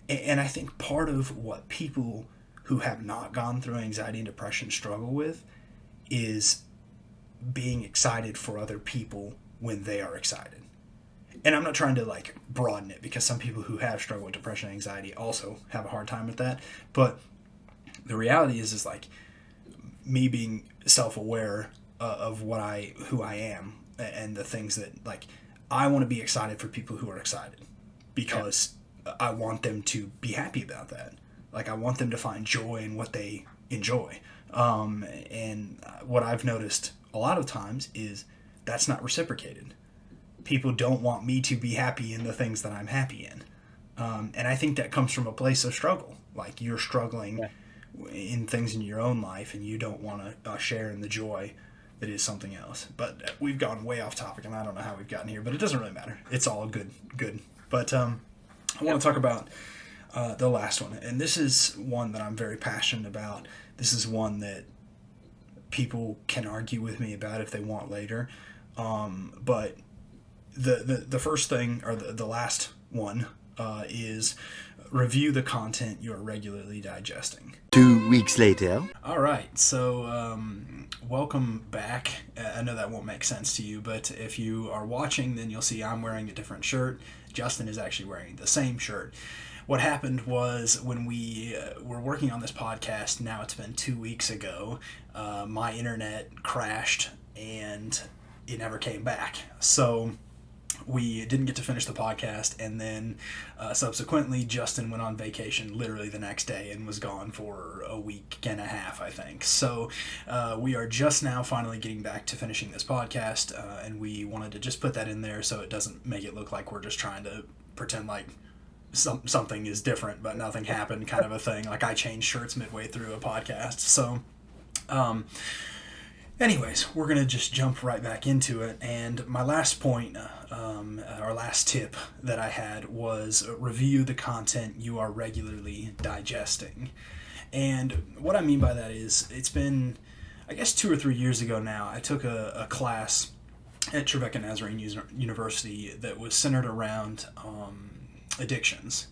Speaker 2: And I think part of what people who have not gone through anxiety and depression struggle with is being excited for other people when they are excited. And I'm not trying to like broaden it, because some people who have struggled with depression and anxiety also have a hard time with that. But the reality is like me being self-aware of who I am, and the things that like I want to be excited for people who are excited, because I want them to be happy about that. Like I want them to find joy in what they enjoy. And what I've noticed a lot of times is that's not reciprocated. People don't want me to be happy in the things that I'm happy in. And I think that comes from a place of struggle. Like you're struggling in things in your own life, and you don't want to share in the joy that is something else. But we've gone way off topic, and I don't know how we've gotten here, but it doesn't really matter. It's all good. But I want to talk about the last one. And this is one that I'm very passionate about. This is one that people can argue with me about if they want later. But the first thing, or the last one, is review the content you are regularly digesting.
Speaker 3: 2 weeks later.
Speaker 2: All right, so welcome back. I know that won't make sense to you, but if you are watching, then you'll see I'm wearing a different shirt. Justin is actually wearing the same shirt. What happened was when we were working on this podcast, now it's been 2 weeks ago, my internet crashed and it never came back. So we didn't get to finish the podcast, and then subsequently Justin went on vacation literally the next day and was gone for a week and a half, I think. So we are just now finally getting back to finishing this podcast, and we wanted to just put that in there so it doesn't make it look like we're just trying to pretend like something is different but nothing happened, kind of a thing. Like I changed shirts midway through a podcast. So anyways, we're going to just jump right back into it. And my last point, our last tip that I had was review the content you are regularly digesting. And what I mean by that is it's been, I guess, 2 or 3 years ago now, I took a class at Trevecca Nazarene University that was centered around addictions.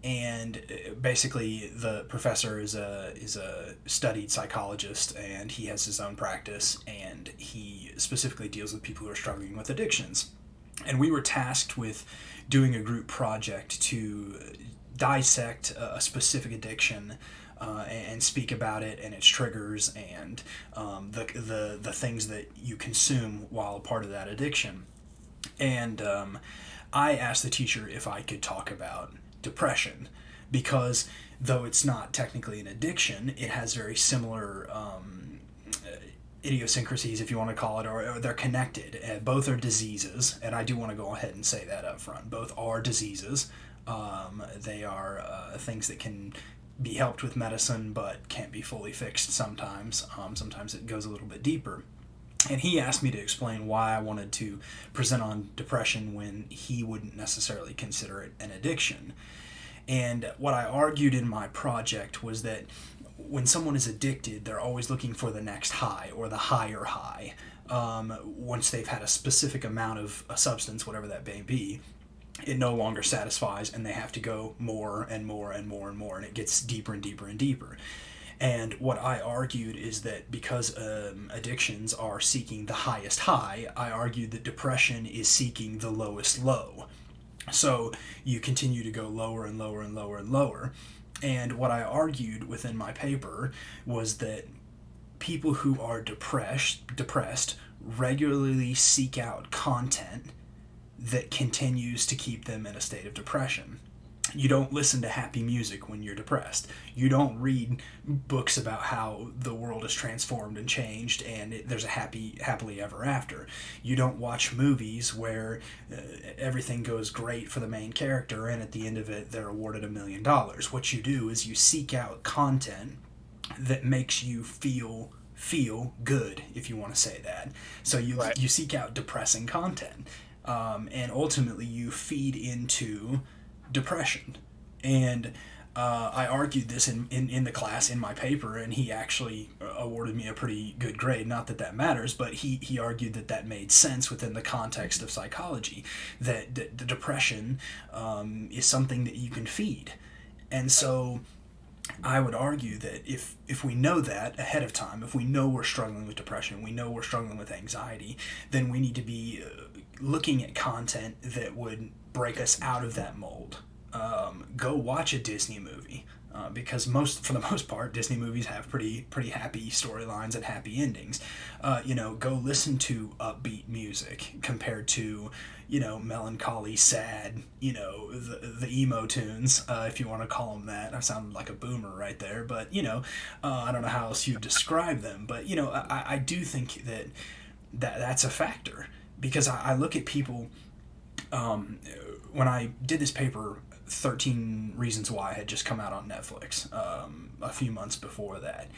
Speaker 2: And basically the professor is a studied psychologist, and he has his own practice, and he specifically deals with people who are struggling with addictions. And we were tasked with doing a group project to dissect a specific addiction and speak about it and its triggers and the things that you consume while a part of that addiction. And I asked the teacher if I could talk about depression, because though it's not technically an addiction, it has very similar idiosyncrasies, if you want to call it, or they're connected. Both are diseases, and I do want to go ahead and say that up front. Both are diseases. They are things that can be helped with medicine but can't be fully fixed sometimes. Sometimes it goes a little bit deeper. And he asked me to explain why I wanted to present on depression when he wouldn't necessarily consider it an addiction. And what I argued in my project was that when someone is addicted, they're always looking for the next high or the higher high. Once they've had a specific amount of a substance, whatever that may be, it no longer satisfies, and they have to go more and more and more and more, and it gets deeper and deeper and deeper. And what I argued is that because addictions are seeking the highest high, I argued that depression is seeking the lowest low. So you continue to go lower and lower and lower and lower. And what I argued within my paper was that people who are depressed regularly seek out content that continues to keep them in a state of depression. You don't listen to happy music when you're depressed. You don't read books about how the world is transformed and changed and there's a happily ever after. You don't watch movies where everything goes great for the main character and at the end of it they're awarded $1 million. What you do is you seek out content that makes you feel good, if you want to say that. So you seek out depressing content, and ultimately you feed into depression. And I argued this in the class in my paper, and he actually awarded me a pretty good grade. Not that that matters, but he argued that made sense within the context of psychology, that the depression is something that you can feed. And so I would argue that if we know that ahead of time, if we know we're struggling with depression, we know we're struggling with anxiety, then we need to be looking at content that would break us out of that mold. Go watch a Disney movie, because for the most part, Disney movies have pretty happy storylines and happy endings. Go listen to upbeat music compared to, melancholy, sad, the emo tunes, if you want to call them that. I sound like a boomer right there, but, I don't know how else you describe them. But, I do think that's a factor, because I look at people, when I did this paper, 13 Reasons Why had just come out on Netflix a few months before that.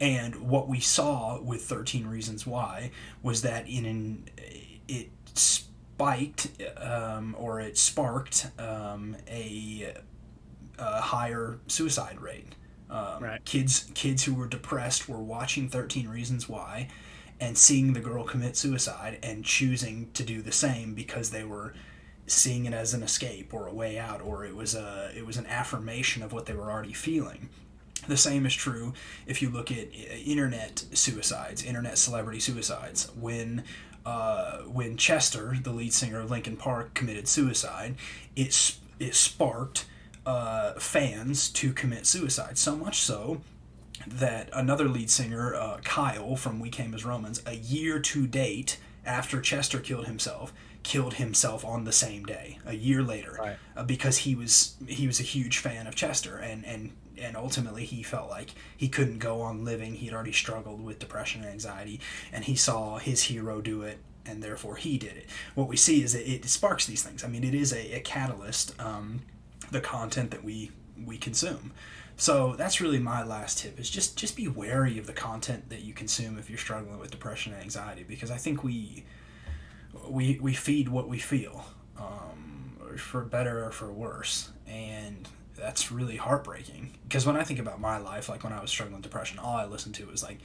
Speaker 2: And what we saw with 13 Reasons Why was that it sparked a higher suicide rate.
Speaker 1: Right.
Speaker 2: Kids who were depressed were watching 13 Reasons Why and seeing the girl commit suicide and choosing to do the same because they were seeing it as an escape or a way out, or it was an affirmation of what they were already feeling. The same is true if you look at internet suicides, internet celebrity suicides. When Chester, the lead singer of Linkin Park, committed suicide, it sparked fans to commit suicide. So much so that another lead singer, Kyle from We Came as Romans, a year to date after Chester killed himself on the same day, a year later, right. Because he was a huge fan of Chester, and ultimately he felt like he couldn't go on living. He had already struggled with depression and anxiety, and he saw his hero do it, and therefore he did it. What we see is that it sparks these things. I mean, it is a catalyst, the content that we consume. So that's really my last tip, is just be wary of the content that you consume if you're struggling with depression and anxiety, because I think we feed what we feel, for better or for worse, and that's really heartbreaking. Because when I think about my life, like when I was struggling with depression, all I listened to was like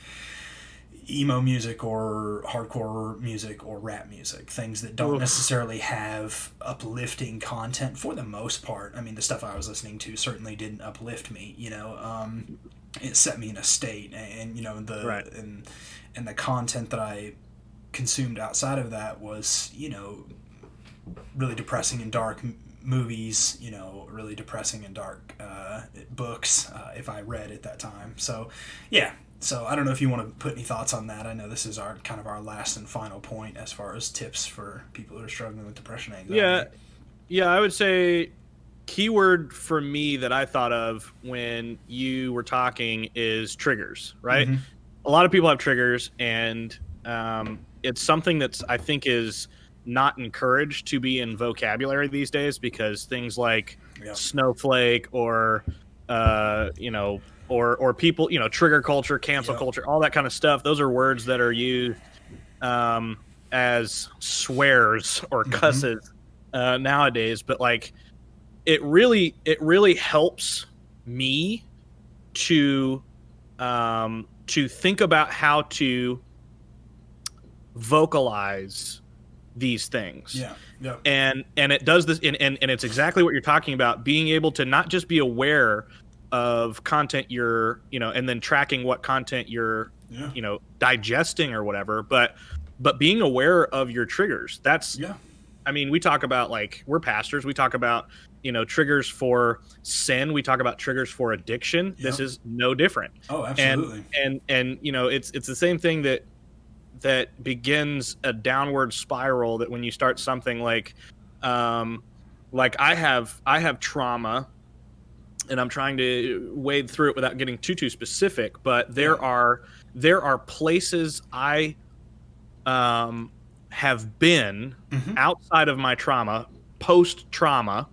Speaker 2: emo music or hardcore music or rap music, things that don't necessarily have uplifting content for the most part. I mean, the stuff I was listening to certainly didn't uplift me, it set me in a state, and
Speaker 1: right.
Speaker 2: and the content that I consumed outside of that was, really depressing and dark movies, really depressing and dark books, if I read at that time. So yeah. So I don't know if you want to put any thoughts on that. I know this is our last and final point as far as tips for people who are struggling with depression and anxiety.
Speaker 1: Yeah, I would say keyword for me that I thought of when you were talking is triggers, right? Mm-hmm. A lot of people have triggers, and it's something that's, I think, is not encouraged to be in vocabulary these days, because things like snowflake or or people, trigger culture, cancel culture, all that kind of stuff. Those are words that are used as swears or cusses nowadays. But like, it really helps me to think about how to vocalize these things. Yeah. And it does this, and it's exactly what you're talking about, being able to not just be aware of content you're, and then tracking what content you're, digesting or whatever, but being aware of your triggers. That's, I mean, we talk about, like, we're pastors, we talk about, triggers for sin, we talk about triggers for addiction. This is no different.
Speaker 2: Oh, absolutely.
Speaker 1: And it's the same thing that begins a downward spiral, that when you start something like I have trauma, and I'm trying to wade through it without getting too specific, but there are places I have been outside of my trauma, post-trauma,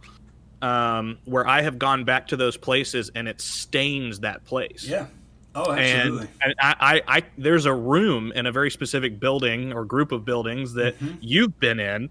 Speaker 1: where I have gone back to those places, and it stains that place.
Speaker 2: Yeah. Oh, absolutely.
Speaker 1: And I there's a room in a very specific building or group of buildings that you've been in,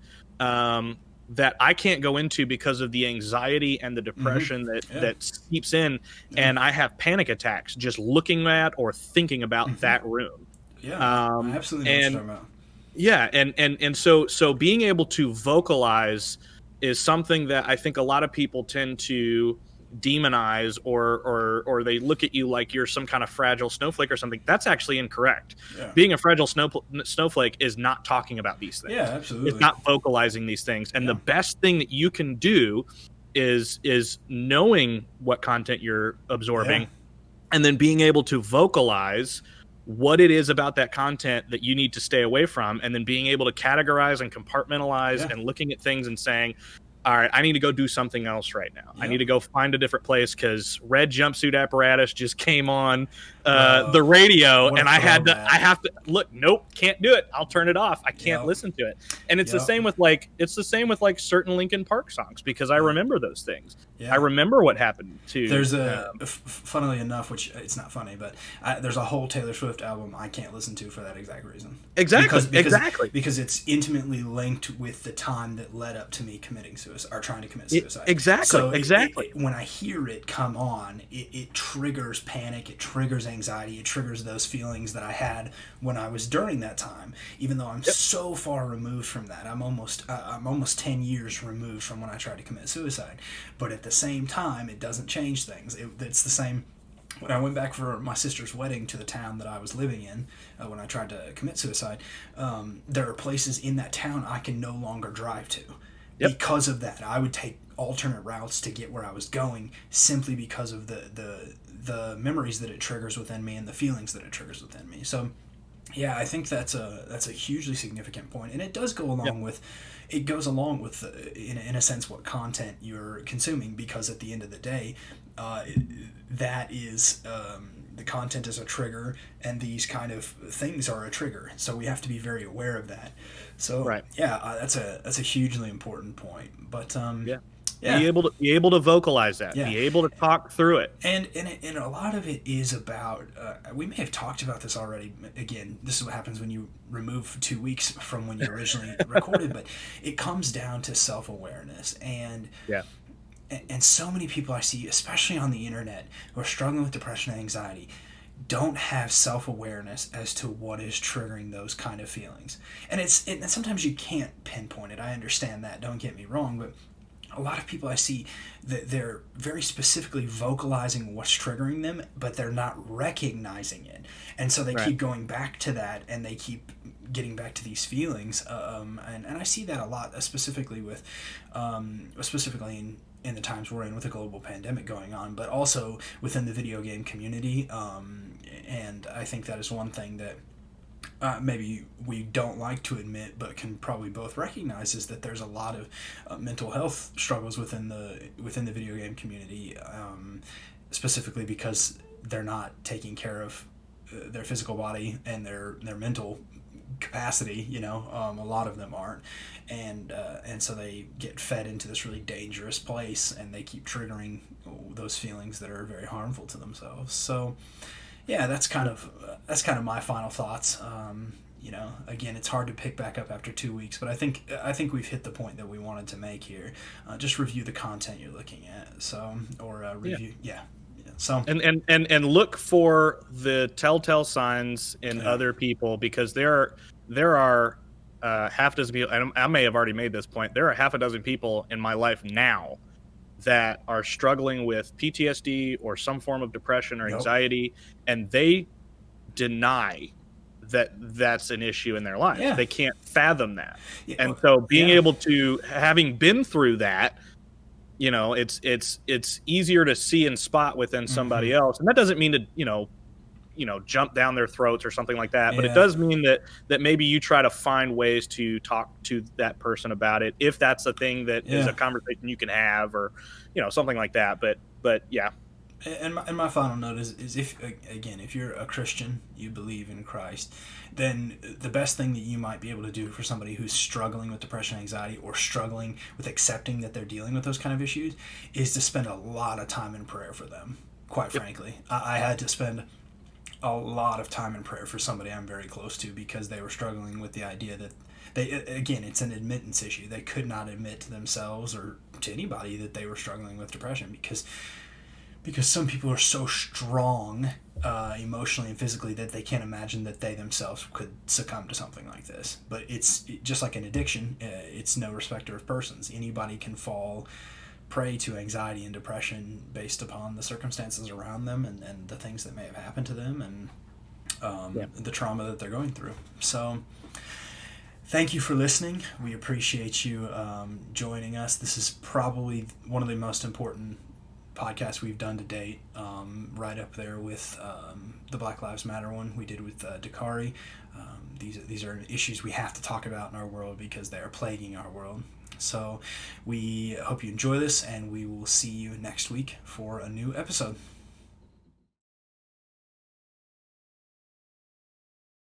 Speaker 1: that I can't go into because of the anxiety and the depression that seeps in, and I have panic attacks just looking at or thinking about that room.
Speaker 2: Yeah, I absolutely know what you're talking about.
Speaker 1: Yeah, and so being able to vocalize is something that I think a lot of people tend to demonize, or they look at you like you're some kind of fragile snowflake or something. That's actually incorrect. Being a fragile snowflake is not talking about these things.
Speaker 2: Yeah, absolutely.
Speaker 1: It's not vocalizing these things. And the best thing that you can do is knowing what content you're absorbing, and then being able to vocalize what it is about that content that you need to stay away from, and then being able to categorize and compartmentalize and looking at things and saying, all right, I need to go do something else right now. I need to go find a different place, because Red Jumpsuit Apparatus just came on the radio, and I have to look. Nope, can't do it. I'll turn it off. I can't listen to it. And it's the same with certain Linkin Park songs, because I remember those things. I remember what happened to.
Speaker 2: There's funnily enough, which it's not funny, but there's a whole Taylor Swift album I can't listen to for that exact reason.
Speaker 1: Exactly.
Speaker 2: Because it's intimately linked with the time that led up to me committing suicide, or trying to commit suicide.
Speaker 1: Exactly.
Speaker 2: When I hear it come on, it triggers panic, it triggers anxiety, it triggers those feelings that I had when I was during that time, even though I'm so far removed from that. I'm almost 10 years removed from when I tried to commit suicide, but at the same time, it doesn't change things. It's the same when I went back for my sister's wedding to the town that I was living in, when I tried to commit suicide, there are places in that town I can no longer drive to. Yep. Because of that. I would take alternate routes to get where I was going simply because of the memories that it triggers within me and the feelings that it triggers within me. So yeah, I think that's a hugely significant point, and it does go along with, it goes along with in a sense what content you're consuming, because at the end of the day, that is the content is a trigger, and these kind of things are a trigger. So we have to be very aware of that. So that's a hugely important point. But
Speaker 1: be able to vocalize that, be able to talk through it,
Speaker 2: and a lot of it is about. We may have talked about this already. Again, this is what happens when you remove 2 weeks from when you originally recorded, but it comes down to self-awareness and. And so many people I see, especially on the internet, who are struggling with depression and anxiety, don't have self-awareness as to what is triggering those kind of feelings. And sometimes you can't pinpoint it. I understand that. Don't get me wrong, but a lot of people I see, that they're very specifically vocalizing what's triggering them, but they're not recognizing it. And so they keep going back to that, and they keep getting back to these feelings. And I see that a lot, specifically in the times we're in with a global pandemic going on, but also within the video game community. And I think that is one thing that maybe we don't like to admit, but can probably both recognize, is that there's a lot of mental health struggles within the video game community, specifically because they're not taking care of their physical body and their mental capacity. A lot of them aren't, and so they get fed into this really dangerous place, and they keep triggering those feelings that are very harmful to themselves. So yeah, that's kind of my final thoughts. Again, it's hard to pick back up after 2 weeks, but I think we've hit the point that we wanted to make here. Just review the content you're looking at. So, or review, So
Speaker 1: and look for the telltale signs in other people, because there are half a dozen people, and I may have already made this point. There are half a dozen people in my life now that are struggling with PTSD or some form of depression or anxiety, and they deny that that's an issue in their life. Yeah. They can't fathom that. Yeah. And so being able to, having been through that, it's easier to see and spot within somebody else. And that doesn't mean to, jump down their throats or something like that. But it does mean that maybe you try to find ways to talk to that person about it, if that's a thing that is a conversation you can have, or, something like that. But yeah.
Speaker 2: And my final note is if you're a Christian, you believe in Christ, then the best thing that you might be able to do for somebody who's struggling with depression and anxiety, or struggling with accepting that they're dealing with those kind of issues, is to spend a lot of time in prayer for them, quite frankly. I had to spend a lot of time in prayer for somebody I'm very close to, because they were struggling with the idea that it's an admittance issue. They could not admit to themselves or to anybody that they were struggling with depression, because some people are so strong emotionally and physically that they can't imagine that they themselves could succumb to something like this. But it's just like an addiction. It's no respecter of persons. Anybody can fall prey to anxiety and depression based upon the circumstances around them and the things that may have happened to them, and the trauma that they're going through. So thank you for listening. We appreciate you joining us. This is probably one of the most important podcasts we've done to date, right up there with the Black Lives Matter one we did with Dakari. These are issues we have to talk about in our world, because they are plaguing our world. So we hope you enjoy this, and we will see you next week for a new episode.